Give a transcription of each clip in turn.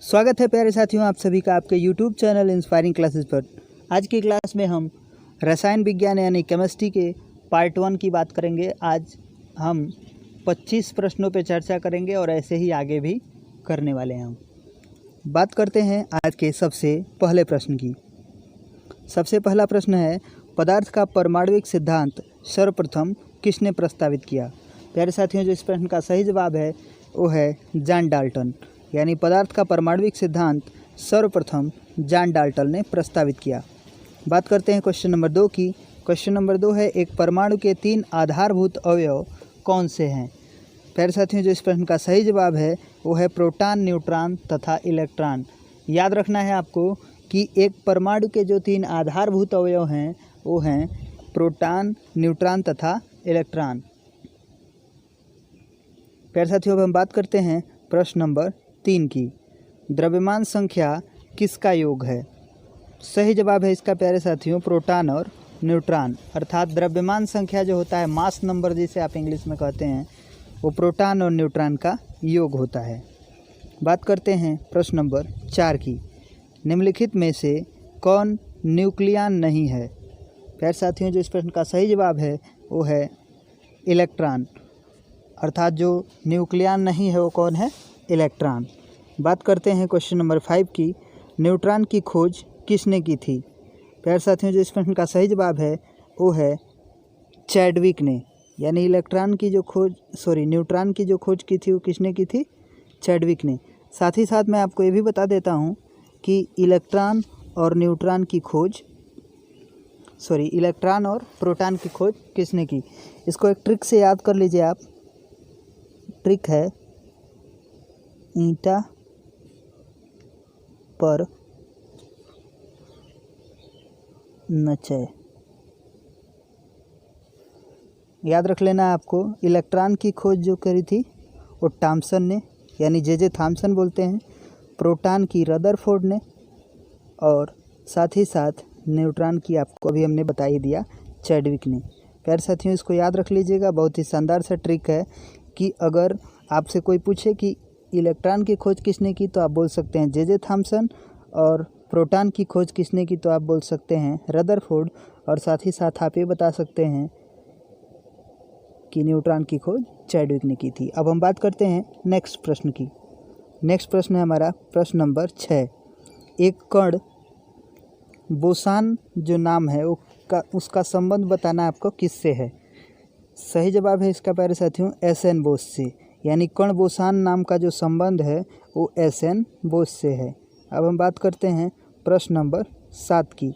स्वागत है प्यारे साथियों आप सभी का आपके YouTube चैनल इंस्पायरिंग क्लासेस पर। आज की क्लास में हम रसायन विज्ञान यानी केमिस्ट्री के पार्ट 1 की बात करेंगे। आज हम 25 प्रश्नों पर चर्चा करेंगे और ऐसे ही आगे भी करने वाले हैं। हम बात करते हैं आज के सबसे पहले प्रश्न की। सबसे पहला प्रश्न है, पदार्थ का परमाणुविक सिद्धांत सर्वप्रथम किसने प्रस्तावित किया? प्यारे साथियों, जो इस प्रश्न का सही जवाब है वो है जॉन डाल्टन। यानी पदार्थ का परमाणुविक सिद्धांत सर्वप्रथम जॉन डाल्टन ने प्रस्तावित किया। बात करते हैं क्वेश्चन नंबर 2 की। क्वेश्चन नंबर 2 है, एक परमाणु के 3 आधारभूत अवयव कौन से हैं? प्यारे साथियों, जो इस प्रश्न का सही जवाब है वो है प्रोटॉन, न्यूट्रॉन तथा इलेक्ट्रॉन। याद रखना है आपको कि एक परमाणु के जो 3 आधारभूत अवयव हैं वो हैं प्रोटॉन, न्यूट्रॉन तथा इलेक्ट्रॉन। प्यारे साथियों, अब हम बात करते हैं प्रश्न नंबर 3 की। द्रव्यमान संख्या किसका योग है? सही जवाब है इसका प्यारे साथियों प्रोटॉन और न्यूट्रॉन। अर्थात द्रव्यमान संख्या जो होता है, मास नंबर जिसे आप इंग्लिश में कहते हैं, वो प्रोटॉन और न्यूट्रॉन का योग होता है। बात करते हैं प्रश्न नंबर 4 की। निम्नलिखित में से कौन न्यूक्लियन नहीं है? प्यारे साथियों, जो इस प्रश्न का सही जवाब है वो है इलेक्ट्रॉन। अर्थात जो न्यूक्लियन नहीं है वो कौन है? इलेक्ट्रॉन। बात करते हैं क्वेश्चन नंबर 5 की। न्यूट्रॉन की खोज किसने की थी? प्यारे साथियों, जो इस प्रश्न का सही जवाब है वो है चैडविक ने। यानी न्यूट्रॉन की जो खोज की थी वो किसने की थी? चैडविक ने। साथ ही साथ मैं आपको ये भी बता देता हूँ कि इलेक्ट्रॉन और प्रोटॉन की खोज किसने की। इसको एक ट्रिक से याद कर लीजिए आप। ट्रिक है ईंटा पर नचय। याद रख लेना है आपको। इलेक्ट्रॉन की खोज जो करी थी वो थॉमसन ने, यानी जे थॉमसन बोलते हैं। प्रोटॉन की रदरफोर्ड ने, और साथ ही साथ न्यूट्रॉन की आपको अभी हमने बता ही दिया चैडविक ने। प्यारे साथियों, इसको याद रख लीजिएगा। बहुत ही शानदार सा ट्रिक है कि अगर आपसे कोई पूछे कि इलेक्ट्रॉन की खोज किसने की तो आप बोल सकते हैं जे थॉमसन, और प्रोटॉन की खोज किसने की तो आप बोल सकते हैं रदरफोर्ड, और साथ ही साथ आप ये बता सकते हैं कि न्यूट्रॉन की खोज चैडविक ने की थी। अब हम बात करते हैं नेक्स्ट प्रश्न की। नेक्स्ट प्रश्न है हमारा प्रश्न नंबर 6। एक कण बोसान जो नाम है उसका संबंध बताना आपको किससे है? सही जवाब है इसका प्यारे साथियों एस.एन. बोस से। यानी कण बोसान नाम का जो संबंध है वो एस.एन. बोस से है। अब हम बात करते हैं प्रश्न नंबर 7 की।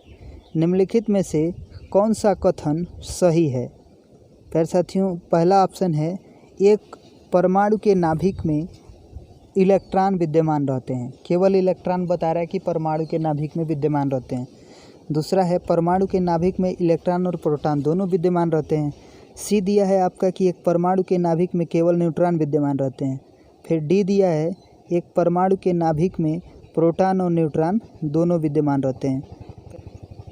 निम्नलिखित में से कौन सा कथन सही है? प्यारे साथियों, पहला ऑप्शन है, एक परमाणु के नाभिक में इलेक्ट्रॉन विद्यमान रहते हैं। केवल इलेक्ट्रॉन बता रहा है कि परमाणु के नाभिक में विद्यमान रहते हैं। दूसरा है, परमाणु के नाभिक में इलेक्ट्रॉन और प्रोटॉन दोनों विद्यमान रहते हैं। सी दिया है आपका कि एक परमाणु के नाभिक में केवल न्यूट्रॉन विद्यमान रहते हैं। फिर डी दिया है, एक परमाणु के नाभिक में प्रोटॉन और न्यूट्रॉन दोनों विद्यमान रहते हैं।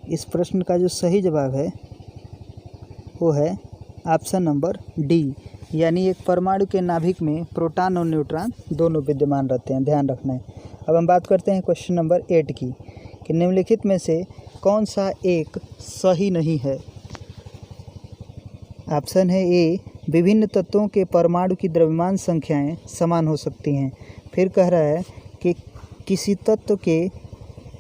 इस प्रश्न का जो सही जवाब है वो है ऑप्शन नंबर डी। यानी एक परमाणु के नाभिक में प्रोटॉन और न्यूट्रॉन दोनों विद्यमान रहते हैं। ध्यान रखना है। अब हम बात करते हैं क्वेश्चन नंबर 8 की कि निम्नलिखित में से कौन सा एक सही नहीं है? ऑप्शन है ए, विभिन्न तत्वों के परमाणु की द्रव्यमान संख्याएं समान हो सकती हैं। फिर कह रहा है कि किसी तत्व के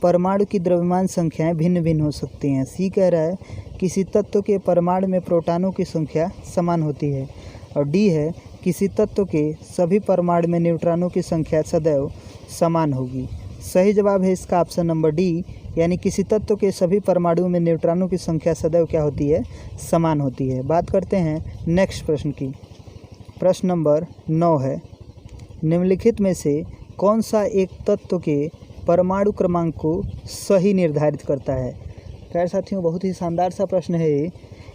परमाणु की द्रव्यमान संख्याएं भिन्न भिन्न हो सकती हैं। सी कह रहा है किसी तत्व के परमाणु में प्रोटॉनों की संख्या समान होती है। और डी है किसी तत्व के सभी परमाणु में न्यूट्रॉनों की संख्या सदैव समान होगी। सही जवाब है इसका ऑप्शन नंबर डी। यानी किसी तत्व के सभी परमाणुओं में न्यूट्रॉनों की संख्या सदैव क्या होती है? समान होती है। बात करते हैं नेक्स्ट प्रश्न की। प्रश्न नंबर 9 है, निम्नलिखित में से कौन सा एक तत्व के परमाणु क्रमांक को सही निर्धारित करता है? प्यारे साथियों, बहुत ही शानदार सा प्रश्न है ये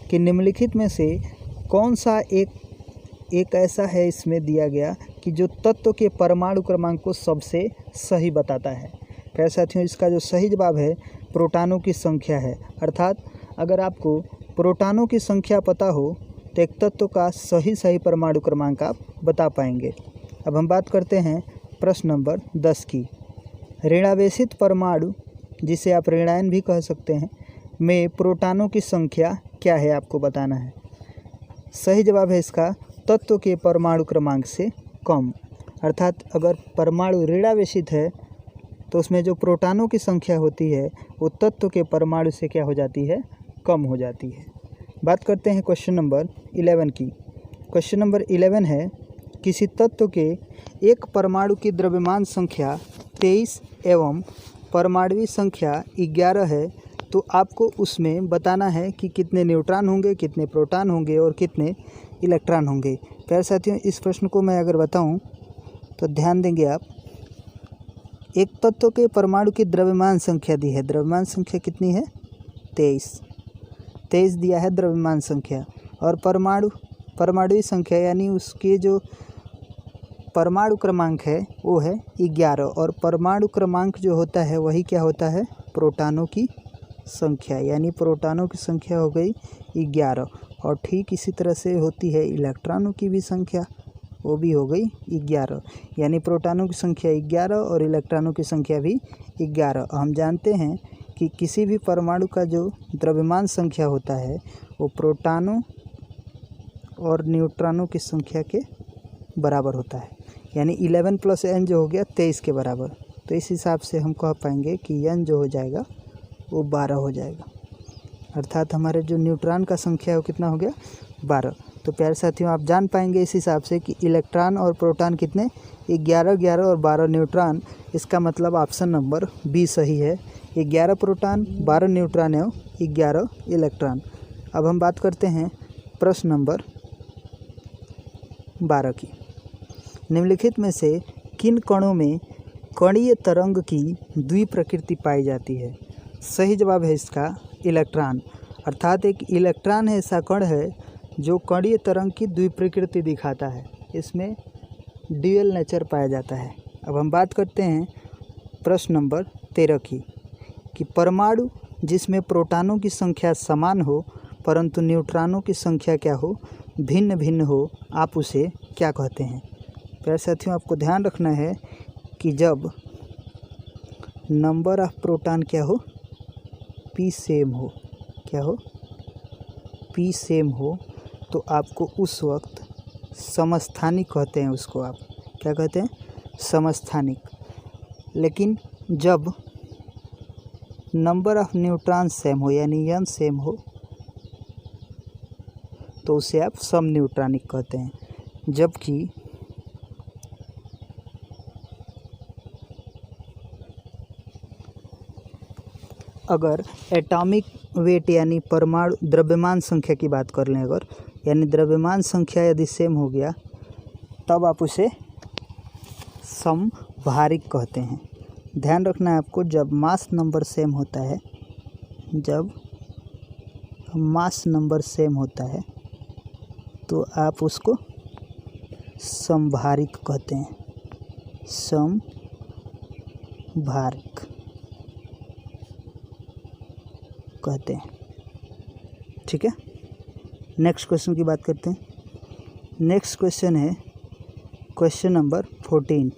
कि निम्नलिखित में से कौन सा एक ऐसा है इसमें दिया गया कि जो तत्व के परमाणु क्रमांक को सबसे सही बताता है। प्यारे साथियों, इसका जो सही जवाब है प्रोटॉनों की संख्या है। अर्थात अगर आपको प्रोटॉनों की संख्या पता हो तो एक तत्व का सही परमाणु क्रमांक आप बता पाएंगे। अब हम बात करते हैं प्रश्न नंबर 10 की। ऋणावेशित परमाणु, जिसे आप ऋणायन भी कह सकते हैं, में प्रोटॉनों की संख्या क्या है आपको बताना है। सही जवाब है इसका तत्व के परमाणु क्रमांक से कम। अर्थात अगर परमाणु ऋणावेशित है तो उसमें जो प्रोटॉनों की संख्या होती है वो तत्व के परमाणु से क्या हो जाती है, कम हो जाती है। बात करते हैं क्वेश्चन नंबर 11 की। क्वेश्चन नंबर 11 है, किसी तत्व के एक परमाणु की द्रव्यमान संख्या 23 एवं परमाणु संख्या 11 है, तो आपको उसमें बताना है कि कितने न्यूट्रॉन होंगे, कितने प्रोटॉन होंगे और कितने इलेक्ट्रॉन होंगे। प्यारे साथियों, इस प्रश्न को मैं अगर बताऊं तो ध्यान देंगे आप। एक तत्व के परमाणु की द्रव्यमान संख्या दी है। द्रव्यमान संख्या कितनी है? 23 दिया है द्रव्यमान संख्या। और परमाणु संख्या यानी उसके जो परमाणु क्रमांक है वो है 11। और परमाणु क्रमांक जो होता है वही क्या होता है? प्रोटॉनों की संख्या, यानी प्रोटॉनों की संख्या हो गई 11। और ठीक इसी तरह से होती है इलेक्ट्रॉनों की भी संख्या, वो भी हो गई 11। यानी प्रोटॉनों की संख्या 11 और इलेक्ट्रॉनों की संख्या भी 11। हम जानते हैं कि किसी भी परमाणु का जो द्रव्यमान संख्या होता है वो प्रोटॉनों और न्यूट्रॉनों की संख्या के बराबर होता है। यानी 11 + n जो हो गया 23 के बराबर। तो इस हिसाब से हम कह पाएंगे कि n जो हो जाएगा वो 12 हो जाएगा। अर्थात हमारे जो न्यूट्रॉन का संख्या है वो कितना हो गया? 12। तो प्यारे साथियों, आप जान पाएंगे इस हिसाब से कि इलेक्ट्रॉन और प्रोटॉन कितने? 11 और 12 न्यूट्रॉन। इसका मतलब ऑप्शन नंबर बी सही है। 11 प्रोटॉन, 12 न्यूट्रॉन एवं 11 इलेक्ट्रॉन। अब हम बात करते हैं प्रश्न नंबर 12 की। निम्नलिखित में से किन कणों में कणीय तरंग की द्विप्रकृति पाई जाती है? सही जवाब है इसका इलेक्ट्रॉन। अर्थात एक इलेक्ट्रॉन ऐसा कण है जो कणीय तरंग की द्विप्रकृति दिखाता है। इसमें ड्यूअल नेचर पाया जाता है। अब हम बात करते हैं प्रश्न नंबर 13 की, कि परमाणु जिसमें प्रोटॉनों की संख्या समान हो परंतु न्यूट्रॉनों की संख्या क्या हो? भिन्न भिन्न हो, आप उसे क्या कहते हैं? प्यारे साथियों, आपको ध्यान रखना है कि जब नंबर ऑफ प्रोटॉन क्या हो? P सेम हो। क्या हो? P सेम हो तो आपको उस वक्त समस्थानिक कहते हैं। उसको आप क्या कहते हैं? समस्थानिक। लेकिन जब नंबर ऑफ न्यूट्रॉन सेम हो यानी n सेम हो तो उसे आप सम न्यूट्रॉनिक कहते हैं। जबकि अगर एटॉमिक वेट यानी परमाणु द्रव्यमान संख्या की बात कर लें, अगर यानी द्रव्यमान संख्या यदि सेम हो गया तब आप उसे समभारिक कहते हैं। ध्यान रखना है आपको, जब मास नंबर सेम होता है, जब मास नंबर सेम होता है तो आप उसको समभारिक कहते हैं। समभारिक कहते हैं। ठीक है, नेक्स्ट क्वेश्चन की बात करते हैं। नेक्स्ट क्वेश्चन है क्वेश्चन नंबर 14।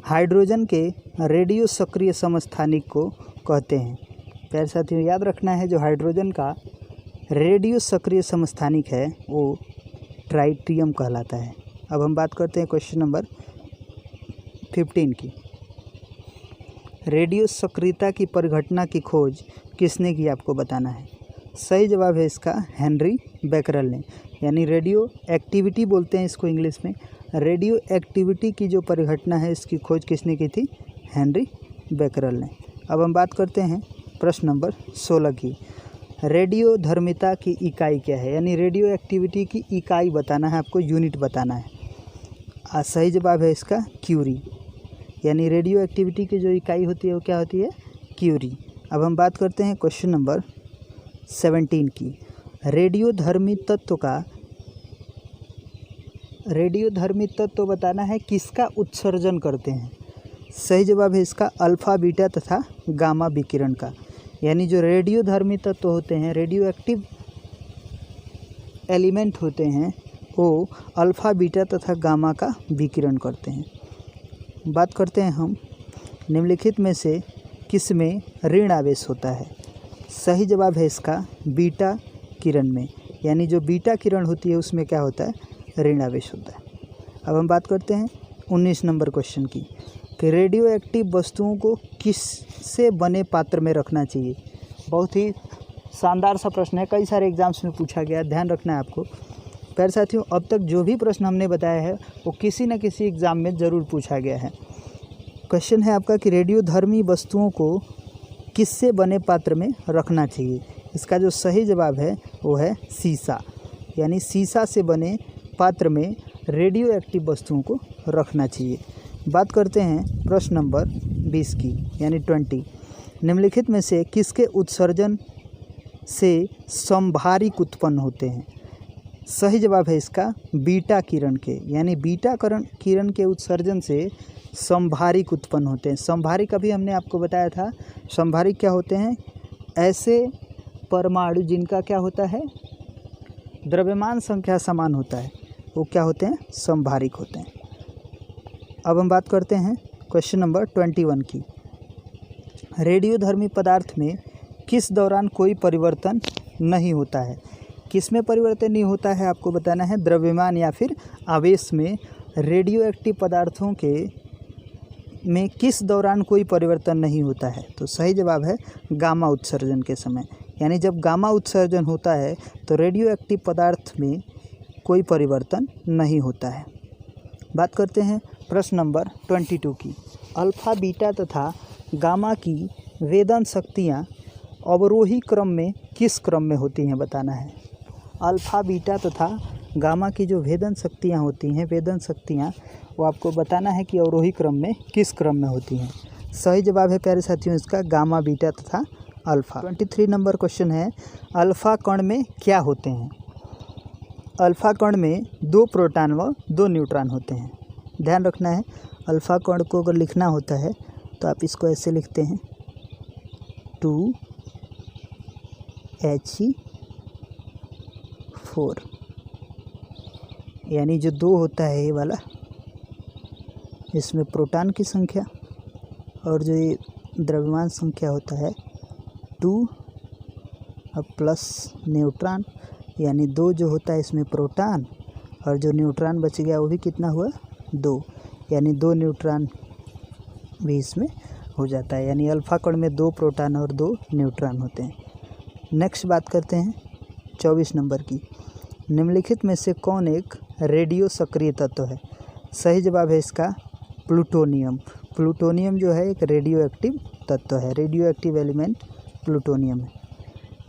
हाइड्रोजन के रेडियो सक्रिय समस्थानिक को कहते हैं। प्यारे साथियों, याद रखना है जो हाइड्रोजन का रेडियो सक्रिय समस्थानिक है वो ट्राइटियम कहलाता है। अब हम बात करते हैं क्वेश्चन नंबर 15 की। रेडियो सक्रियता की परिघटना की खोज किसने की, आपको बताना है। सही जवाब है इसका हेनरी बेकरल ने। यानी रेडियो एक्टिविटी बोलते हैं इसको इंग्लिश में। रेडियो एक्टिविटी की जो परिघटना है इसकी खोज किसने की थी? हेनरी बेकरल ने। अब हम बात करते हैं प्रश्न नंबर 16 की। रेडियो धर्मिता की इकाई क्या है? यानी रेडियो एक्टिविटी की इकाई बताना है आपको, यूनिट बताना है। सही जवाब है इसका क्यूरी। यानी रेडियो एक्टिविटी की जो इकाई होती है वो क्या होती है? क्यूरी। अब हम बात करते हैं क्वेश्चन नंबर 17 की। रेडियोधर्मी तत्व बताना है किसका उत्सर्जन करते हैं। सही जवाब है इसका अल्फा बीटा तथा गामा विकिरण का। यानी जो रेडियोधर्मी तत्व होते हैं, रेडियो एक्टिव एलिमेंट होते हैं, वो अल्फा बीटा तथा गामा का विकिरण करते हैं। बात करते हैं हम निम्नलिखित में से किस में ऋण आवेश होता है? सही जवाब है इसका बीटा किरण में, यानी जो बीटा किरण होती है उसमें क्या होता है? ऋण आवेश होता है। अब हम बात करते हैं 19 नंबर क्वेश्चन की कि रेडियो एक्टिव वस्तुओं को किस से बने पात्र में रखना चाहिए? बहुत ही शानदार सा प्रश्न है, कई सारे एग्जाम्स में पूछा गया, ध्यान रखना है आपको। प्यारे साथियों, अब तक जो भी प्रश्न हमने बताया है वो किसी न किसी एग्ज़ाम में ज़रूर पूछा गया है। क्वेश्चन है आपका कि रेडियोधर्मी वस्तुओं को किससे बने पात्र में रखना चाहिए? इसका जो सही जवाब है वो है शीशा, यानी शीशा से बने पात्र में रेडियो एक्टिव वस्तुओं को रखना चाहिए। बात करते हैं प्रश्न नंबर 20 की, यानी 20। निम्नलिखित में से किसके उत्सर्जन से संभारिक उत्पन्न होते हैं? सही जवाब है इसका बीटा किरण के, यानी बीटा किरण के उत्सर्जन से संभारिक उत्पन्न होते हैं। संभारिक अभी हमने आपको बताया था, संभारिक क्या होते हैं? ऐसे परमाणु जिनका क्या होता है? द्रव्यमान संख्या समान होता है, वो क्या होते हैं? संभारिक होते हैं। अब हम बात करते हैं क्वेश्चन नंबर 21 की। रेडियोधर्मी पदार्थ में किस दौरान कोई परिवर्तन नहीं होता है? किस में परिवर्तन नहीं होता है आपको बताना है? द्रव्यमान या फिर आवेश में रेडियो एक्टिव पदार्थों के में किस दौरान कोई परिवर्तन नहीं होता है? तो सही जवाब है गामा उत्सर्जन के समय, यानी जब गामा उत्सर्जन होता है तो रेडियो एक्टिव पदार्थ में कोई परिवर्तन नहीं होता है। बात करते हैं प्रश्न नंबर 22 की। अल्फा बीटा तथा गामा की वेदन शक्तियाँ अवरोही क्रम में किस क्रम में होती हैं बताना है? अल्फा बीटा तथा गामा की जो वेदन शक्तियाँ होती हैं, वेदन शक्तियाँ, वो आपको बताना है कि अवरोही क्रम में किस क्रम में होती हैं। सही जवाब है प्यारे साथियों इसका गामा बीटा तथा अल्फा। 23 नंबर क्वेश्चन है, अल्फा कण में क्या होते हैं? अल्फा कण में 2 प्रोटॉन व 2 न्यूट्रॉन होते हैं। ध्यान रखना है, अल्फा कण को अगर लिखना होता है तो आप इसको ऐसे लिखते हैं 2He4, यानी जो 2 होता है ये वाला, इसमें प्रोटॉन की संख्या और जो ये द्रव्यमान संख्या होता है 2 अब प्लस न्यूट्रॉन, यानी 2 जो होता है इसमें प्रोटॉन और जो न्यूट्रॉन बच गया वो भी कितना हुआ? 2, यानी 2 न्यूट्रॉन भी इसमें हो जाता है, यानी अल्फा कण में 2 प्रोटॉन और 2 न्यूट्रॉन होते हैं। नेक्स्ट बात करते हैं 24 नंबर की। निम्नलिखित में से कौन एक रेडियो सक्रिय तत्व है? सही जवाब है इसका प्लूटोनियम। प्लूटोनियम जो है एक रेडियो एक्टिव तत्व है, रेडियो एक्टिव एलिमेंट प्लूटोनियम है।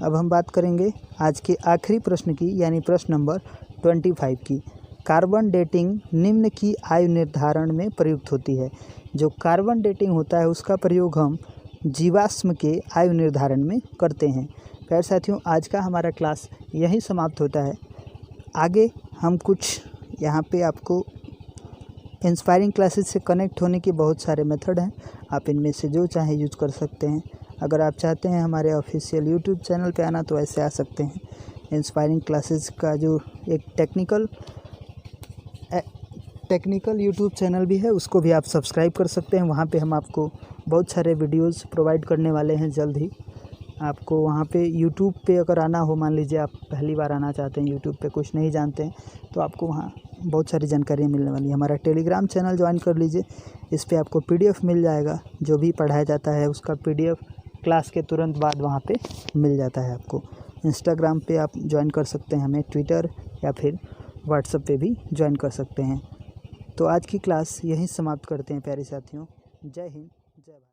अब हम बात करेंगे आज के आखिरी प्रश्न की, यानी प्रश्न नंबर 25 की। कार्बन डेटिंग निम्न की आयु निर्धारण में प्रयुक्त होती है। जो कार्बन डेटिंग होता है उसका प्रयोग हम जीवाश्म के आयु निर्धारण में करते हैं। प्यारे साथियों, आज का हमारा क्लास यहीं समाप्त होता है। आगे हम कुछ यहाँ पे आपको इंस्पायरिंग क्लासेस से कनेक्ट होने के बहुत सारे मेथड हैं, आप इनमें से जो चाहें यूज कर सकते हैं। अगर आप चाहते हैं हमारे ऑफिशियल यूट्यूब चैनल पे आना तो ऐसे आ सकते हैं। इंस्पायरिंग क्लासेस का जो एक टेक्निकल यूट्यूब चैनल भी है उसको भी आप सब्सक्राइब कर सकते हैं। वहाँ पे हम आपको बहुत सारे वीडियोस प्रोवाइड करने वाले हैं जल्द ही। आपको वहाँ पे यूट्यूब पे अगर आना हो, मान लीजिए आप पहली बार आना चाहते हैं, यूट्यूब पे कुछ नहीं जानते हैं, तो आपको वहाँ बहुत सारी जानकारियाँ मिलने वाली है। हमारा टेलीग्राम चैनल ज्वाइन कर लीजिए, इस पर आपको PDF मिल जाएगा, जो भी पढ़ाया जाता है उसका PDF क्लास के तुरंत बाद वहाँ पे मिल जाता है आपको। इंस्टाग्राम पे आप ज्वाइन कर सकते हैं हमें, ट्विटर या फिर व्हाट्सएप पे भी ज्वाइन कर सकते हैं। तो आज की क्लास यहीं समाप्त करते हैं प्यारे साथियों। जय हिंद, जय भारत।